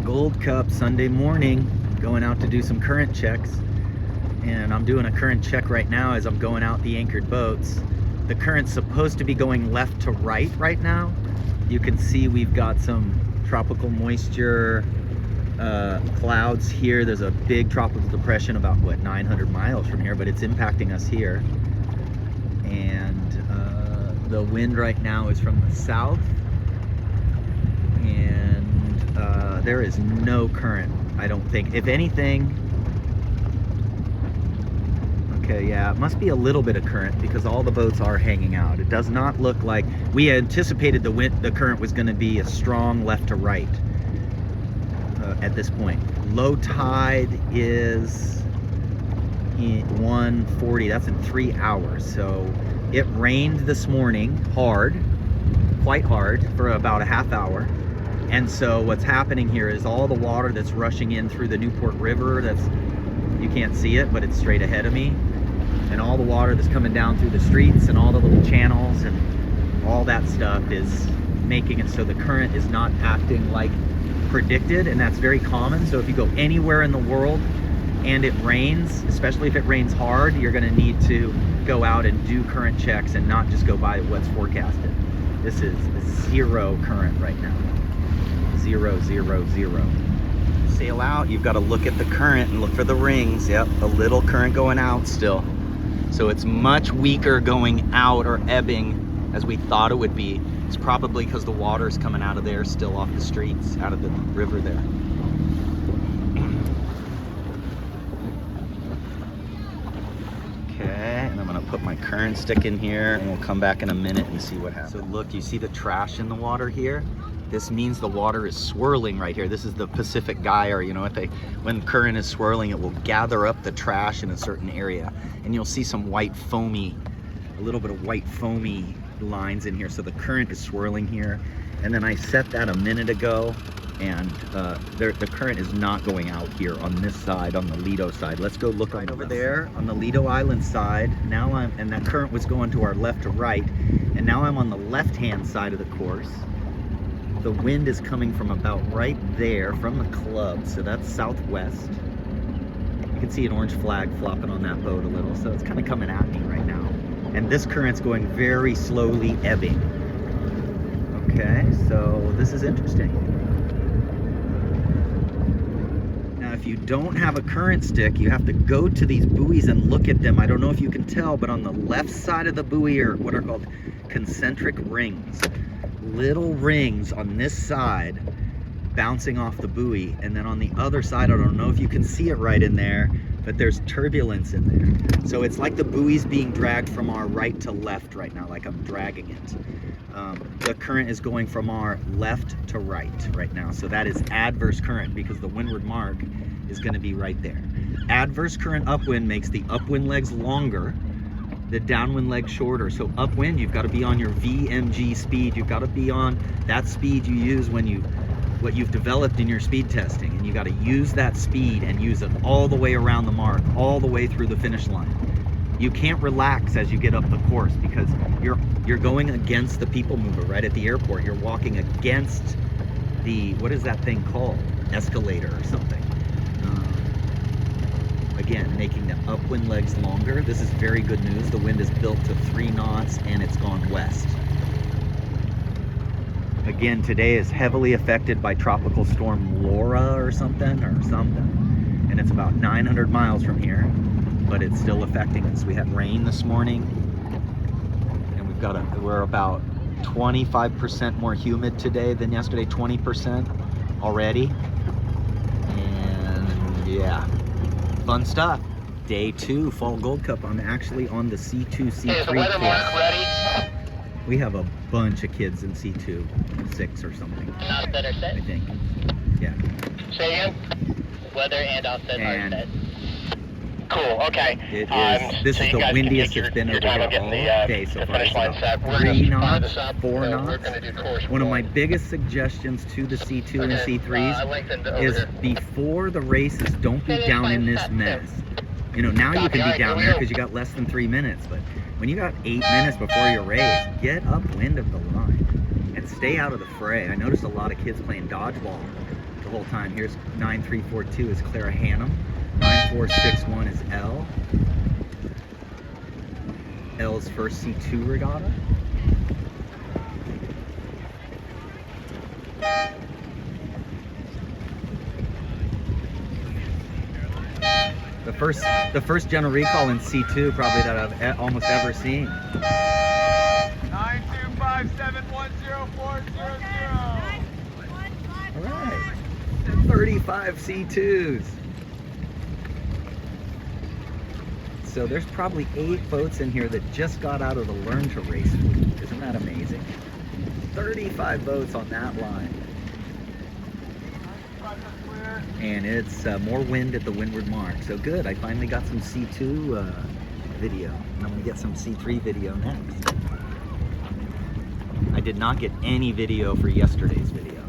Gold Cup Sunday morning, going out to do some current checks. And I'm doing a current check right now as I'm going out the anchored boats. The current's supposed to be going left to right now. You can see we've got some tropical moisture clouds here. There's a big tropical depression about, what, 900 miles from here, but it's impacting us here. And the wind right now is from the south. And there is no current, I don't think. If anything, okay, yeah, it must be a little bit of current because all the boats are hanging out. It does not look like, we anticipated the current was going to be a strong left to right at this point. Low tide is 1:40, that's in 3 hours. So it rained this morning hard, quite hard, for about a half hour. And so what's happening here is all the water that's rushing in through the Newport River, you can't see it, but it's straight ahead of me. And all the water that's coming down through the streets and all the little channels and all that stuff is making it so the current is not acting like predicted, and that's very common. So if you go anywhere in the world and it rains, especially if it rains hard, you're gonna need to go out and do current checks and not just go by what's forecasted. This is zero current right now. 0, 0, 0. Sail out, you've got to look at the current and look for the rings. Yep, a little current going out still. So it's much weaker going out or ebbing as we thought it would be. It's probably because the water is coming out of there still off the streets, out of the river there. Okay, and I'm gonna put my current stick in here and we'll come back in a minute and see what happens. So look, you see the trash in the water here? This means the water is swirling right here. This is the Pacific Gyre, you know, when current is swirling, it will gather up the trash in a certain area. And you'll see some white foamy, a little bit of white foamy lines in here. So the current is swirling here. And then I set that a minute ago, and the current is not going out here on this side, on the Lido side. Let's go look right over there on the Lido Island side. Now and that current was going to our left to right. And now I'm on the left-hand side of the course. The wind is coming from about right there from the club, so that's southwest. You can see an orange flag flopping on that boat a little, so it's kind of coming at me right now. And this current's going very slowly ebbing. Okay, so this is interesting. Now, if you don't have a current stick, you have to go to these buoys and look at them. I don't know if you can tell, but on the left side of the buoy are what are called concentric rings. Little rings on this side bouncing off the buoy, and then on the other side, I don't know if you can see it right in there, but there's turbulence in there. So it's like the buoy's being dragged from our right to left right now, like I'm dragging it. The current is going from our left to right now, so that is adverse current because the windward mark is going to be right there. Adverse current upwind makes the upwind legs longer, the downwind leg shorter. So upwind, you've got to be on your VMG speed. You've got to be on that speed you use when what you've developed in your speed testing, and you got to use that speed and use it all the way around the mark, all the way through the finish line. You can't relax as you get up the course because you're going against the people mover right at the airport. You're walking against the, what is that thing called? Escalator or something. Again, making the upwind legs longer. This is very good news. The wind is built to 3 knots and it's gone west. Again, today is heavily affected by Tropical Storm Laura or something. And it's about 900 miles from here, but it's still affecting us. We had rain this morning, and we're about 25% more humid today than yesterday, 20% already. And yeah. Fun stuff. Day 2, Fall Gold Cup. I'm actually on the C2, C3 course. We have a bunch of kids in C2, 6 or something. Not set or set? I think. Yeah. Say again? Weather and offset are set. Cool, okay. This is the windiest it's been over here all day so far. It's about 3 knots, 4 knots. One of my biggest suggestions to the C2 and C3s is before the races, don't be down in this mess. You know, now you can be down there because you got less than 3 minutes, but when you got 8 minutes before your race, get upwind of the line and stay out of the fray. I noticed a lot of kids playing dodgeball the whole time. Here's 9342 is Clara Hannum. 9461 is L. L's first C2 regatta. The first general recall in C2 probably that I've almost ever seen. 925710400. All right, 35 C2s. So there's probably 8 boats in here that just got out of the Learn to Race fleet. Isn't that amazing? 35 boats on that line. And it's more wind at the windward mark. So good, I finally got some C2 video. And I'm gonna get some C3 video next. I did not get any video for yesterday's video.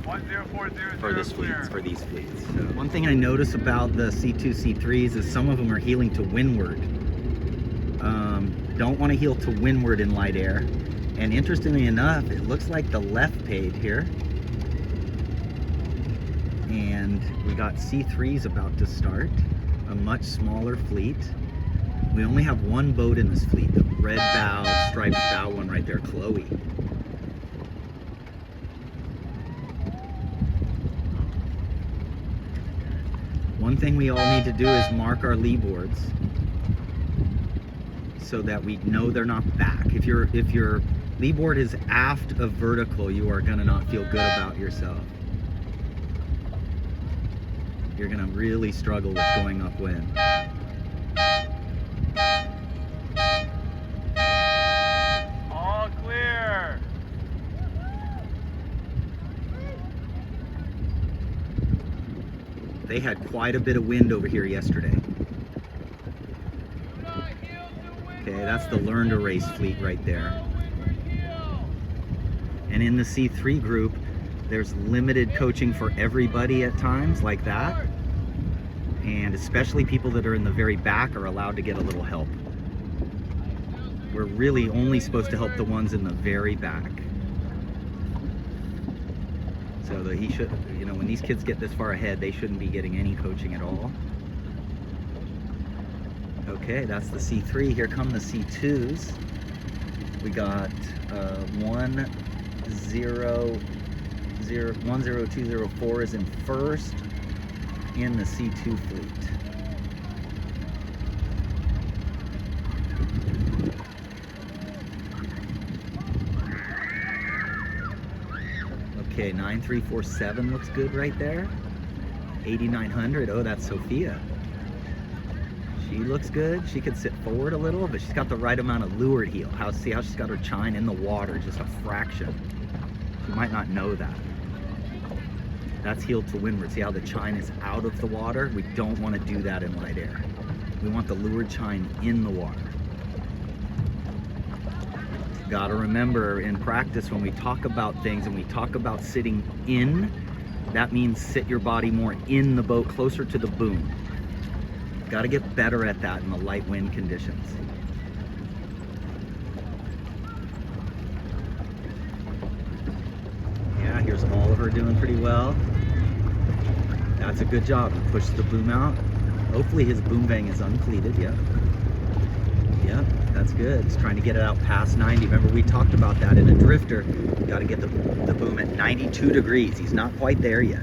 10400 For this fleet, for these fleets. So one thing I notice about the C2, C3s is some of them are heeling to windward. Don't want to heel to windward in light air. And interestingly enough, it looks like the left paid here. And we got C3s about to start, a much smaller fleet. We only have one boat in this fleet, the red bow, striped bow one right there, Chloe. One thing we all need to do is mark our lee boards so that we know they're not back. If your lee board is aft of vertical, you are gonna not feel good about yourself. You're gonna really struggle with going upwind. All clear. They had quite a bit of wind over here yesterday. Okay, that's the Learn to Race fleet right there. And in the C3 group, there's limited coaching for everybody at times like that. And especially people that are in the very back are allowed to get a little help. We're really only supposed to help the ones in the very back. So that he should, you know, when these kids get this far ahead, they shouldn't be getting any coaching at all. Okay, that's the C3. Here come the C2s. We got 10204 is in first in the C2 fleet. Okay, 9347 looks good right there. 8900, oh, that's Sophia. She looks good. She could sit forward a little, but she's got the right amount of leeward heel. See how she's got her chine in the water, just a fraction. You might not know that. That's heel to windward. See how the chine is out of the water? We don't want to do that in light air. We want the leeward chine in the water. Got to remember in practice when we talk about things and we talk about sitting in, that means sit your body more in the boat, closer to the boom. Got to get better at that in the light wind conditions. Yeah, here's Oliver doing pretty well. That's a good job. He pushed the boom out. Hopefully his boom vang is uncleated. Yep. Yep, that's good. He's trying to get it out past 90. Remember we talked about that in a drifter. You got to get the boom at 92 degrees. He's not quite there yet.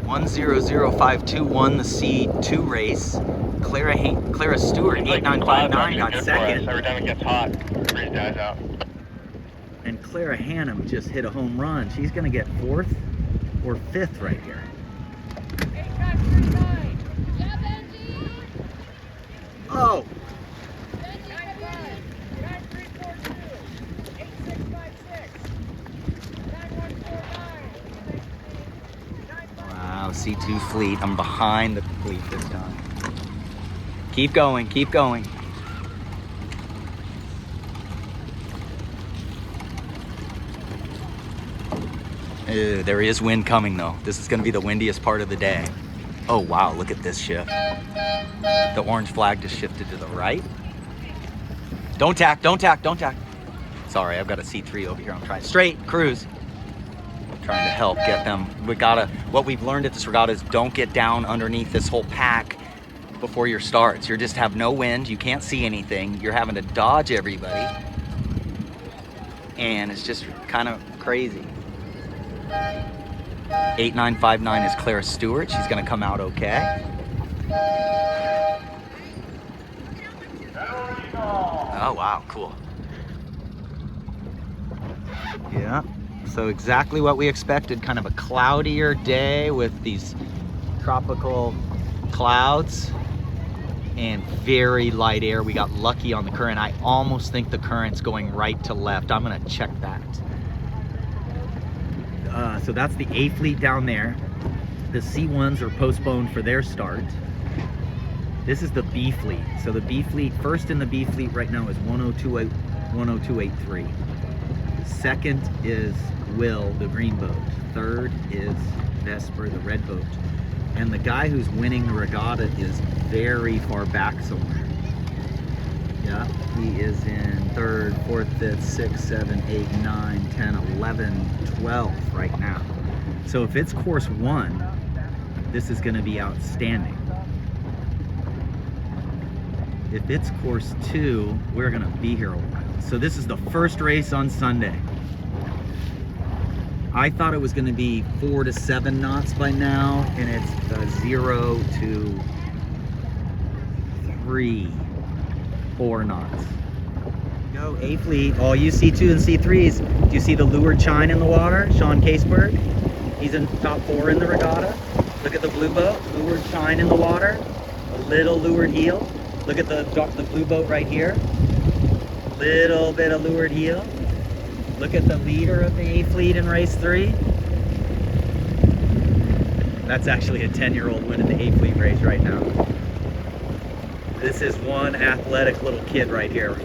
10052 won the C2 race. Clara Stewart, 8959, got second. Every time it gets hot, freeze guys out. And Clara Hannum just hit a home run. She's going to get 4th or 5th right here. Oh! Wow, C2 fleet. I'm behind the fleet this time. Keep going, keep going. There is wind coming though. This is going to be the windiest part of the day. Oh wow, look at this shift. The orange flag just shifted to the right. Don't tack, don't tack, don't tack. Sorry, I've got a C3 over here. I'm trying straight cruise. Trying to help get them. What we've learned at this regatta is don't get down underneath this whole pack before your starts. You just have no wind. You can't see anything. You're having to dodge everybody. And it's just kind of crazy. 8959 is Clara Stewart. She's gonna come out okay. Oh wow, cool. Yeah, so exactly what we expected, kind of a cloudier day with these tropical clouds and very light air. We got lucky on the current. I almost think the current's going right to left. I'm gonna check that. So that's the A fleet down there. The C1s are postponed for their start. This is the B fleet. So the B fleet, first in the B fleet right now is 10283. Second is Will, the green boat. Third is Vesper, the red boat. And the guy who's winning the regatta is very far back somewhere. Yeah, he is in 3rd, 4th, 5th, 6th, 7th, 8th, 9th, 10th, 11th, 12th right now. So if it's course 1, this is going to be outstanding. If it's course 2, we're going to be here a while. So this is the first race on Sunday. I thought it was going to be 4 to 7 knots by now, and it's 0 to 3, 4 knots. Go A fleet, all you C2 and C3s. Do you see the leeward chine in the water? Sean Caseberg, he's in top 4 in the regatta. Look at the blue boat, leeward chine in the water, a little leeward heel. Look at the blue boat right here, little bit of leeward heel. Look at the leader of the A fleet in race 3. That's actually a 10-year-old winning the A fleet race right now. This is one athletic little kid right here.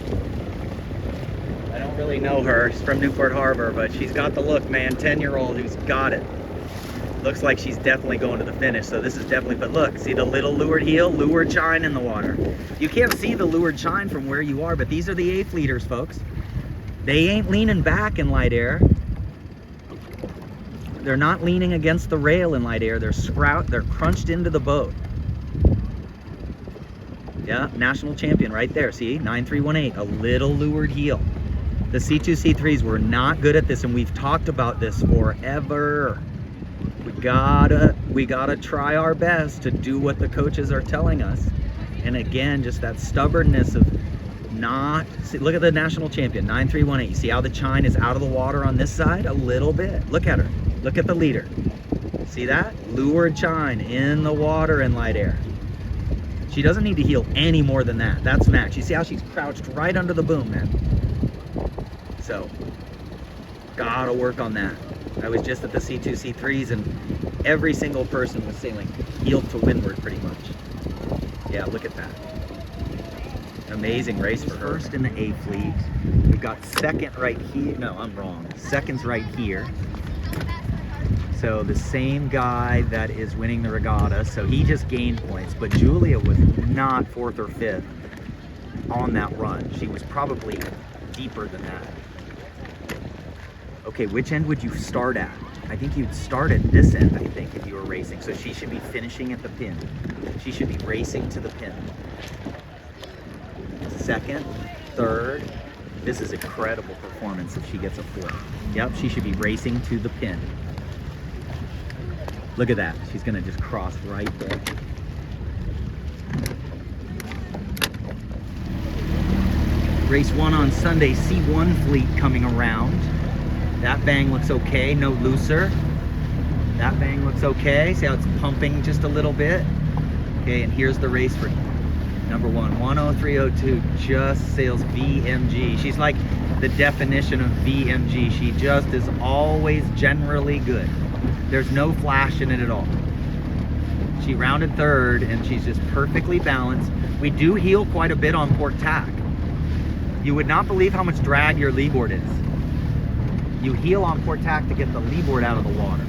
I don't really know her. She's from Newport Harbor, but she's got the look, man. 10-year-old who's got it. Looks like she's definitely going to the finish. So this is definitely, but look, see the little leeward heel, leeward chine in the water. You can't see the leeward chine from where you are, but these are the A fleeters, folks. They ain't leaning back in light air. They're not leaning against the rail in light air. They're crunched into the boat. Yeah, national champion right there. See, 9318, a little leeward heel. The C2, C3s were not good at this, and we've talked about this forever. We gotta try our best to do what the coaches are telling us. And again, just that stubbornness of not, see, look at the national champion, 9318. You see how the chine is out of the water on this side? A little bit. Look at her. Look at the leader. See that? Leeward chine in the water in light air. She doesn't need to heel any more than that. That's max. You see how she's crouched right under the boom, man? So, gotta work on that. I was just at the C2, C3s, and every single person was sailing heel to windward pretty much. Yeah, look at that. Amazing race for her. First in the A fleet. We've got second right here. No, I'm wrong. Second's right here. So the same guy that is winning the regatta, so he just gained points, but Julia was not 4th or 5th on that run. She was probably deeper than that. Okay, which end would you start at? I think you'd start at this end, I think, if you were racing. So she should be finishing at the pin. She should be racing to the pin. Second, third. This is incredible performance if she gets a 4th. Yep, she should be racing to the pin. Look at that. She's gonna just cross right there. Race 1 on Sunday, C1 fleet coming around. That bang looks okay, no looser. That bang looks okay. See how it's pumping just a little bit? Okay, and here's the race for number 1, 10302, just sails VMG. She's like the definition of VMG. She just is always generally good. There's no flash in it at all. She rounded 3rd, and she's just perfectly balanced. We do heel quite a bit on port tack. You would not believe how much drag your leeboard is. You heel on port tack to get the leeboard out of the water.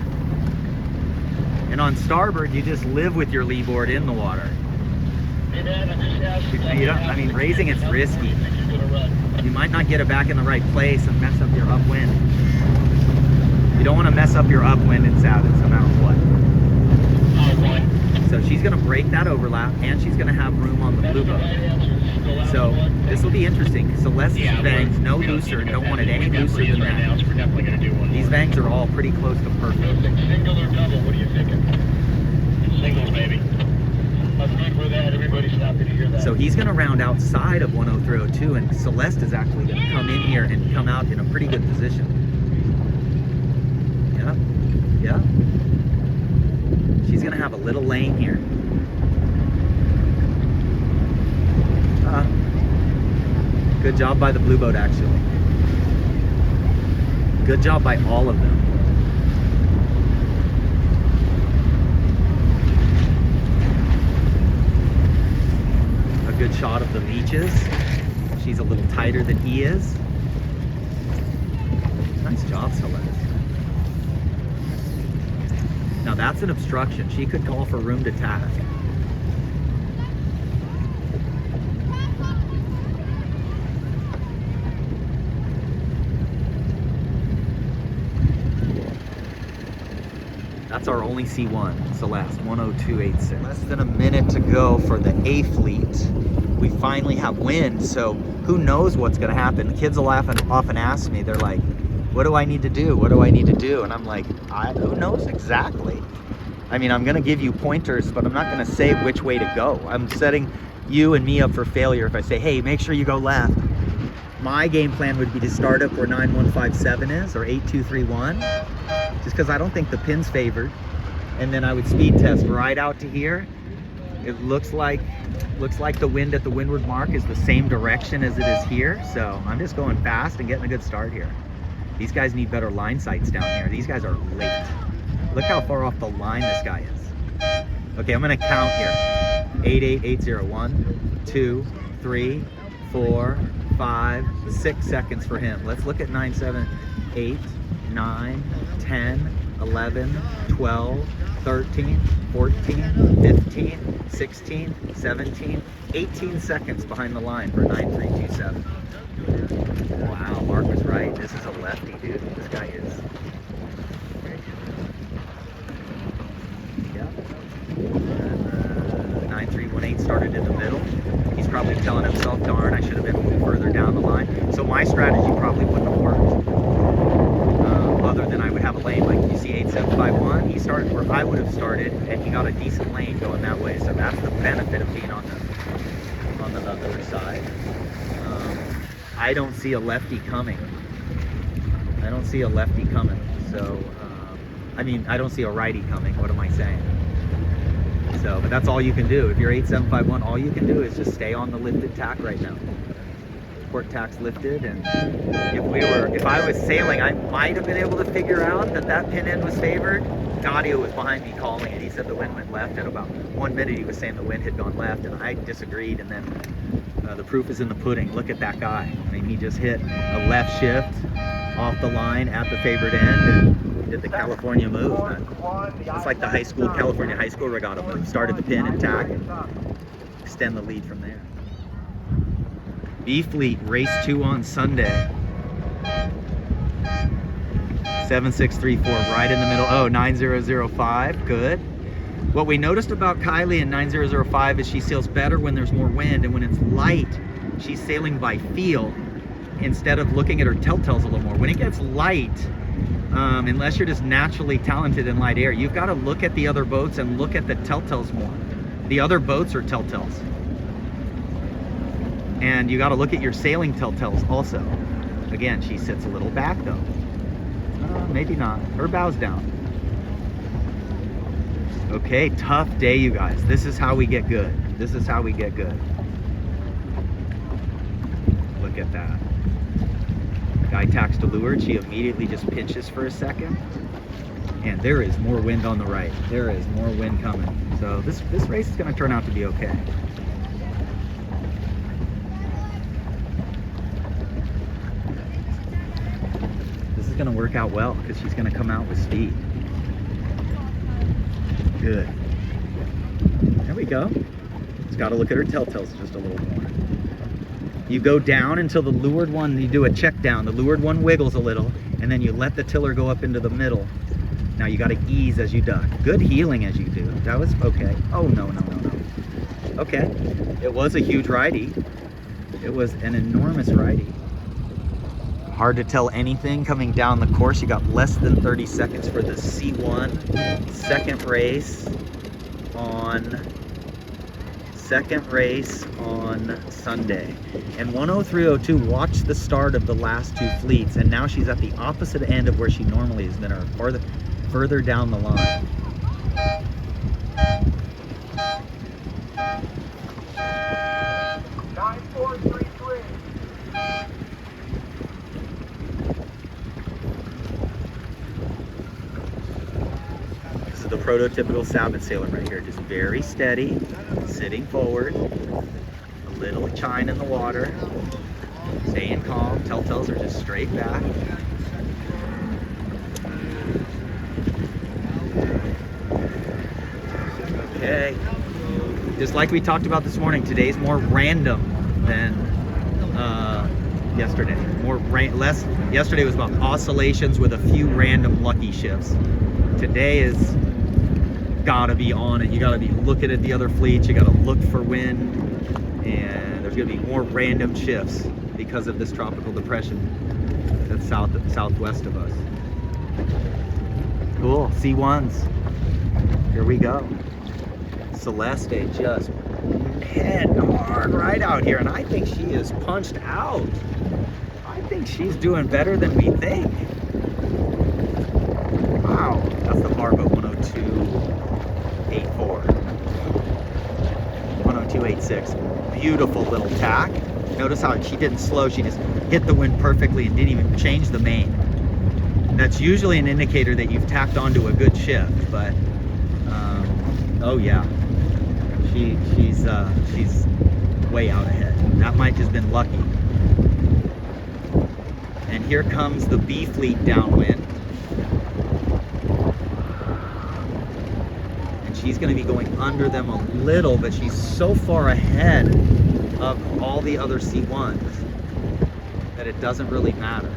And on starboard, you just live with your leeboard in the water. I mean, racing, it's risky. You might not get it back in the right place and mess up your upwind. You don't want to mess up your upwind in Sabot, no matter what. So she's going to break that overlap, and she's going to have room on the blue boat. So this will be interesting. Celeste's bangs no looser, don't want it any looser than that. These bangs are all pretty close to perfect. Single or double, what are you thinking? Singles, maybe. I'm good with that. Everybody's happy to hear that. So he's going to round outside of 10302, and Celeste is actually going to come in here and come out in a pretty good position. Yeah. She's going to have a little lane here. Good job by the blue boat, actually. Good job by all of them. A good shot of the leeches. She's a little tighter than he is. Nice job, Celeste. Now that's an obstruction. She could call for room to tack. That's our only C1, Celeste, 10286. Less than a minute to go for the A fleet. We finally have wind, so who knows what's gonna happen. The kids will often ask me, they're like, what do I need to do? What do I need to do? And I'm like, who knows exactly? I mean, I'm gonna give you pointers, but I'm not gonna say which way to go. I'm setting you and me up for failure if I say, hey, make sure you go left. My game plan would be to start up where 9157 is, or 8231, just because I don't think the pin's favored. And then I would speed test right out to here. It looks like the wind at the windward mark is the same direction as it is here. So I'm just going fast and getting a good start here. These guys need better line sights down here. These guys are late. Look how far off the line this guy is. Okay, I'm gonna count here. 8880, 1, 2, 3, 4, 5, 6 seconds for him. Let's look at 9, 7, 8, 9, 10, 11, 12, 13, 14, 15, 16, 17, 18 seconds behind the line for 9327. Wow, Mark was right. This is a lefty, dude. This guy is. Yeah. And, 9318 started in the middle. He's probably telling himself, darn, I should have been a little further down the line. So my strategy probably wouldn't have worked. Other than I would have a lane like you see 8751. He started where I would have started, and he got a decent lane going that way. So that's the benefit of being on the other side. I don't see a lefty coming. I don't see a lefty coming. So, I mean, I don't see a righty coming. What am I saying? So, but that's all you can do. If you're 8751, all you can do is just stay on the lifted tack right now. Port tack's lifted, and if I was sailing, I might have been able to figure out that pin end was favored. Nadia was behind me calling it. He said the wind went left. At about 1 minute, he was saying the wind had gone left, and I disagreed. And then the proof is in the pudding. Look at that guy. I mean, he just hit a left shift off the line at the favored end and did the California move. It's like the California high school regatta move. Started the pin and tack and extend the lead from there. B Fleet, race 2 on Sunday. 7634, right in the middle. Oh, 9005, good. What we noticed about Kylie in 9005 is she sails better when there's more wind, and when it's light, she's sailing by feel instead of looking at her telltales a little more. When it gets light, unless you're just naturally talented in light air, you've got to look at the other boats and look at the telltales more. The other boats are telltales. And you got to look at your sailing telltales also. Again, she sits a little back though. Maybe not. Her bow's down. Okay, tough day, you guys. This is how we get good. This is how we get good. Look at that. Guy tacks to leeward. She immediately just pinches for a second. And there is more wind on the right. There is more wind coming. So this race is going to turn out to be okay. Going to work out well because she's going to come out with speed. Good. There we go. Just got to look at her telltales just a little more. You go down until the lured one, you do a check down. The lured one wiggles a little, and then you let the tiller go up into the middle. Now you got to ease as you duck. Good heeling as you do. That was okay. Oh, no, no, no, no. Okay. It was a huge righty. It was an enormous righty. Hard to tell anything coming down the course. You got less than 30 seconds for the C1 second race on Sunday. And 103.02 watched the start of the last two fleets, and now she's at the opposite end of where she normally is, than her further down the line. This is the prototypical Sabot sailor right here, just very steady, sitting forward, a little chine in the water, staying calm. Telltales are just straight back. Okay, just like we talked about this morning, today's more random than yesterday. Yesterday was about oscillations with a few random lucky shifts. Today is gotta be on it. You gotta be looking at the other fleets. You gotta look for wind, and there's gonna be more random shifts because of this tropical depression that's southwest of us. Cool, C1s. Here we go. Celeste just head hard right out here, and I think she is punched out. I think she's doing better than we think. Wow, that's the Marbo 102.84. 102.86. Beautiful little tack. Notice how she didn't slow, she just hit the wind perfectly and didn't even change the main. That's usually an indicator that you've tacked onto a good shift, but oh yeah. She's way out ahead. That might just been lucky. And here comes the B fleet downwind. And she's going to be going under them a little, but she's so far ahead of all the other C1s that it doesn't really matter.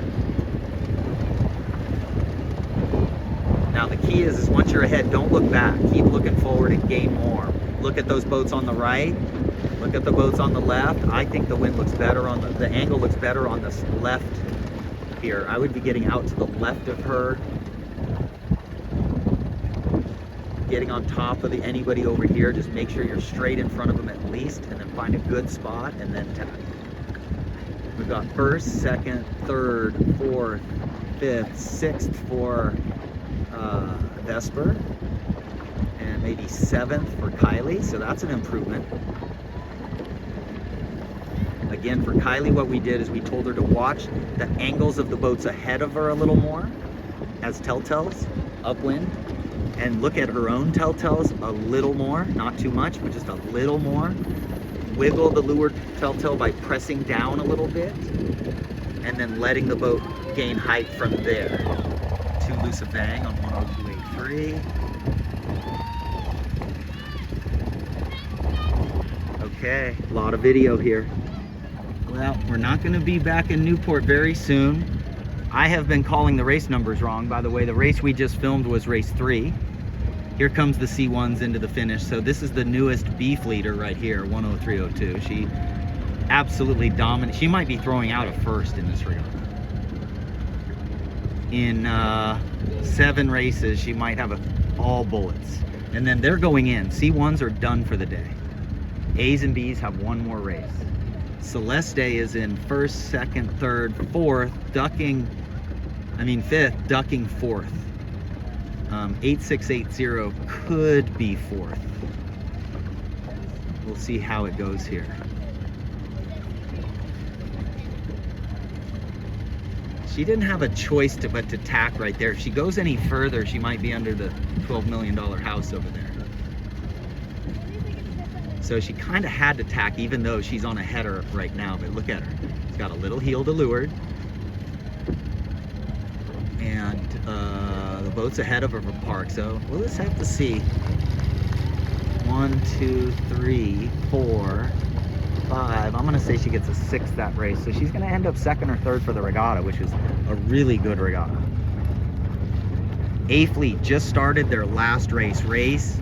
Now the key is once you're ahead, don't look back. Keep looking forward and gain more. Look at those boats on the right. Look at the boats on the left. I think the wind looks better on the angle looks better on this left here. I would be getting out to the left of her, getting on top of anybody over here. Just make sure you're straight in front of them at least, and then find a good spot and then tack. We've got first, second, third, fourth, fifth, sixth for Vesper, and maybe seventh for Kylie, so that's an improvement. Again, for Kylie, what we did is we told her to watch the angles of the boats ahead of her a little more as telltales, upwind, and look at her own telltales a little more, not too much, but just a little more. Wiggle the leeward telltale by pressing down a little bit, and then letting the boat gain height from there. Too loose a bang on 102.83. Okay, a lot of video here. Well, we're not going to be back in Newport very soon. I have been calling the race numbers wrong. By the way, the race we just filmed was race 3. Here comes the C1s into the finish. So this is the newest B fleeter right here, 103.02. She absolutely dominated. She might be throwing out a first in this regard. In 7 races, she might have all bullets. And then they're going in. C1s are done for the day. A's and B's have one more race. Celeste is in first, second, third, fourth, fifth, ducking fourth. 8680 could be fourth. We'll see how it goes here. She didn't have a choice but to tack right there. If she goes any further, she might be under the $12 million house over there. So she kind of had to tack, even though she's on a header right now. But look at her. She's got a little heel to leeward. And the boat's ahead of her for park. So we'll just have to see. 1, 2, 3, 4, 5. I'm gonna say she gets a 6 that race. So she's gonna end up 2nd or 3rd for the regatta, which is a really good regatta. A Fleet just started their last race. Race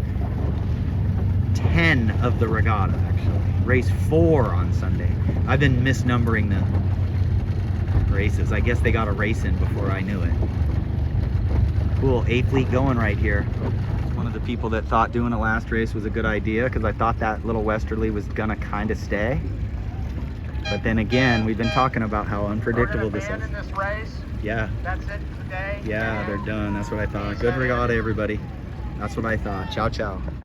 10 of the regatta, actually. Race 4 on Sunday. I've been misnumbering the races. I guess they got a race in before I knew it. Cool, A Fleet going right here. One of the people that thought doing a last race was a good idea because I thought that little westerly was gonna kind of stay. But then again, we've been talking about how unpredictable this is. This race. Yeah. That's it for the day. Yeah, they're done. That's what I thought. Good regatta, everybody. That's what I thought. Ciao, ciao.